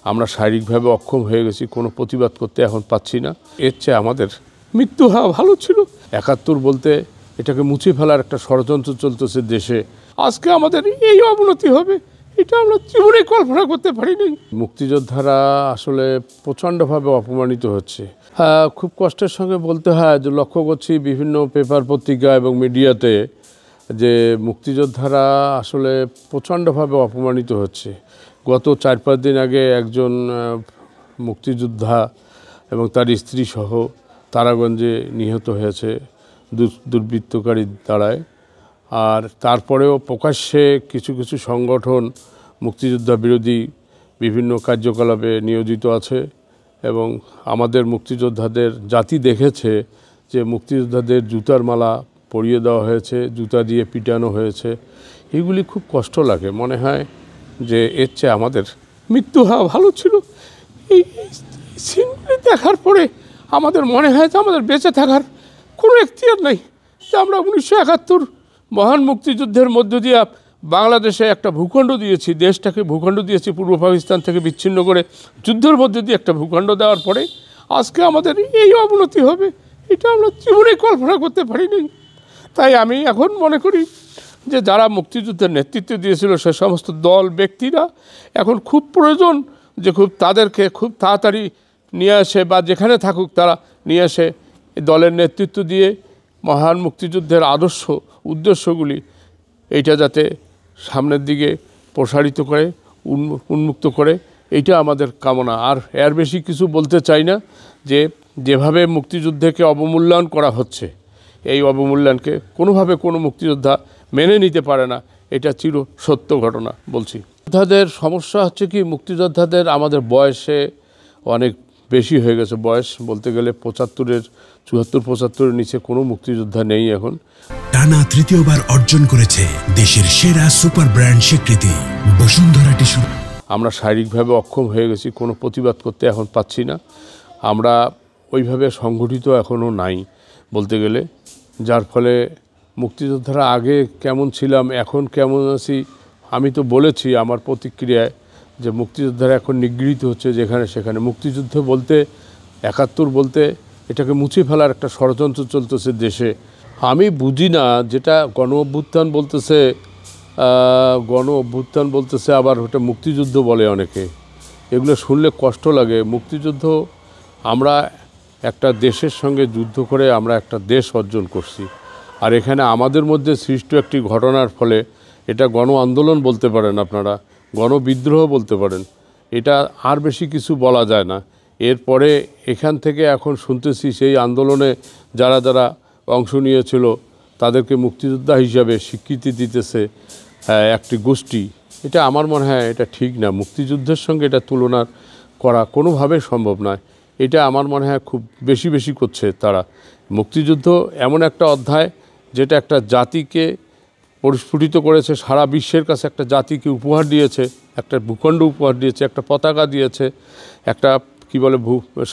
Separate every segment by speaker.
Speaker 1: আমরা শারীরিকভাবে অক্ষম হয়ে গেছি, কোনো প্রতিবাদ করতে এখন পাচ্ছি না। এর চেয়ে আমাদের মৃত্যু হওয়া ভালো ছিল। ৭১ বলতে এটাকে মুছে ফেলার একটা ষড়যন্ত্র চলতেছে দেশে। আজকে আমাদের এই অবনতি হবে, এটা আমরা জীবনে কল্পনা করতে পারিনি। মুক্তিযোদ্ধারা আসলে প্রচণ্ডভাবে অপমানিত হচ্ছে। খুব কষ্টের সঙ্গে বলতে হয় যে লক্ষ্য করছি বিভিন্ন পেপার পত্রিকা এবং মিডিয়াতে যে মুক্তিযোদ্ধারা আসলে প্রচণ্ডভাবে অপমানিত হচ্ছে। গত ৪-৫ দিন আগে একজন মুক্তিযোদ্ধা এবং তার স্ত্রী সহ তারাগঞ্জে নিহত হয়েছে দুর্বৃত্তকারী দ্বারায়। আর তারপরেও প্রকাশ্যে কিছু কিছু সংগঠন মুক্তিযোদ্ধা বিরোধী বিভিন্ন কার্যকলাপে নিয়োজিত আছে এবং আমাদের মুক্তিযোদ্ধাদের জাতি দেখেছে যে মুক্তিযোদ্ধাদের জুতার মালা পরিয়ে দেওয়া হয়েছে, জুতা দিয়ে পিটানো হয়েছে। এগুলি খুব কষ্ট লাগে। মনে হয় যে এর চেয়ে আমাদের মৃত্যু হওয়া ভালো ছিল। এই সিনগুলি দেখার পরে আমাদের মনে হয় যে আমাদের বেঁচে থাকার কোনো এখতিয়ার নেই। যে আমরা ১৯৭১ মহান মুক্তিযুদ্ধের মধ্য দিয়ে বাংলাদেশে একটা ভূখণ্ড দিয়েছি, দেশটাকে ভূখণ্ড দিয়েছি, পূর্ব পাকিস্তান থেকে বিচ্ছিন্ন করে যুদ্ধের মধ্য দিয়ে একটা ভূখণ্ড দেওয়ার পরে আজকে আমাদের এই অবনতি হবে, এটা আমরা জীবনে কল্পনা করতে পারিনি। তাই আমি এখন মনে করি যে যারা মুক্তিযুদ্ধের নেতৃত্ব দিয়েছিল সে সমস্ত দল ব্যক্তিরা এখন খুব প্রয়োজন যে তাদেরকে খুব তাড়াতাড়ি নিয়ে আসে বা যেখানে থাকুক তারা নিয়ে আসে দলের নেতৃত্ব দিয়ে মহান মুক্তিযুদ্ধের আদর্শ উদ্দেশ্যগুলি এইটা যাতে সামনের দিকে প্রসারিত করে উন্মুক্ত করে, এইটা আমাদের কামনা। আর এর বেশি কিছু বলতে চাই না। যেভাবে মুক্তিযুদ্ধকে অবমূল্যায়ন করা হচ্ছে, এই অবমূল্যায়নকে কোনোভাবে কোনো মুক্তিযোদ্ধা মেনে নিতে পারে না, এটা চির সত্য ঘটনা বলছি। যোদ্ধাদের সমস্যা হচ্ছে কি, মুক্তিযোদ্ধাদের আমাদের বয়সে অনেক বেশি হয়ে গেছে। বয়স বলতে গেলে ৭৪-৭৫-৭৫-এর নিচে কোনো মুক্তিযোদ্ধা নেই এখন।
Speaker 2: টানা তৃতীয়বার অর্জন করেছে দেশের সেরা সুপার ব্র্যান্ড স্বীকৃতি বসুন্ধরা টিস্যু।
Speaker 1: আমরা শারীরিকভাবে অক্ষম হয়ে গেছি, কোনো প্রতিবাদ করতে এখন পাচ্ছি না। আমরা ওইভাবে সংগঠিত এখনও নাই বলতে গেলে, যার ফলে মুক্তিযোদ্ধারা আগে কেমন ছিলাম এখন কেমন আছি আমি তো বলেছি আমার প্রতিক্রিয়ায় যে মুক্তিযোদ্ধারা এখন নিগৃহীত হচ্ছে যেখানে সেখানে। মুক্তিযুদ্ধ বলতে ৭১ বলতে এটাকে মুছে ফেলার একটা ষড়যন্ত্র চলতেছে দেশে। আমি বুঝি না, যেটা গণ অভ্যুত্থান বলতেছে আবার ওটা মুক্তিযুদ্ধ বলে অনেকে। এগুলো শুনলে কষ্ট লাগে। মুক্তিযুদ্ধ আমরা একটা দেশের সঙ্গে যুদ্ধ করে আমরা একটা দেশ অর্জন করছি। আর এখানে আমাদের মধ্যে সৃষ্ট একটি ঘটনার ফলে এটা গণ আন্দোলন বলতে পারেন আপনারা, গণবিদ্রোহ বলতে পারেন, এটা আর বেশি কিছু বলা যায় না। এরপরে এখান থেকে এখন শুনতেছি সেই আন্দোলনে যারা যারা অংশ নিয়েছিল তাদেরকে মুক্তিযোদ্ধা হিসাবে স্বীকৃতি দিতেছে একটি গোষ্ঠী। এটা আমার মনে হয় এটা ঠিক না। মুক্তিযুদ্ধের সঙ্গে এটা তুলনা করা কোনোভাবে সম্ভব নয়। এটা আমার মনে হয় খুব বেশি করছে তারা। মুক্তিযুদ্ধ এমন একটা অধ্যায় যেটা একটা জাতিকে পরিস্ফুটিত করেছে, সারা বিশ্বের কাছে একটা জাতিকে উপহার দিয়েছে, একটা ভূখণ্ড উপহার দিয়েছে, একটা পতাকা দিয়েছে, একটা কি বলে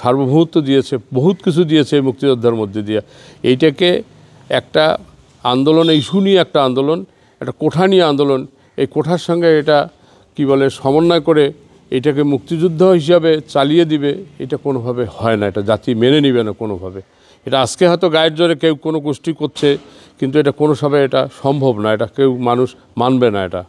Speaker 1: সার্বভৌমত্ব দিয়েছে, বহুত কিছু দিয়েছে এই মুক্তিযোদ্ধার মধ্যে দিয়ে। এইটাকে একটা আন্দোলন, ইস্যু নিয়ে একটা আন্দোলন, একটা কোঠা নিয়ে আন্দোলন, এই কোঠার সঙ্গে এটা কি বলে সমন্বয় করে এটাকে মুক্তিযুদ্ধ হিসাবে চালিয়ে দিবে, এটা কোনোভাবে হয় না। এটা জাতি মেনে নিবে না কোনোভাবে। এটা আজকে হয়তো গায়ের জোরে কেউ কোনো গোষ্ঠী করছে, কিন্তু এটা কোনো সময় এটা সম্ভব না, এটা কেউ মানুষ মানবে না এটা।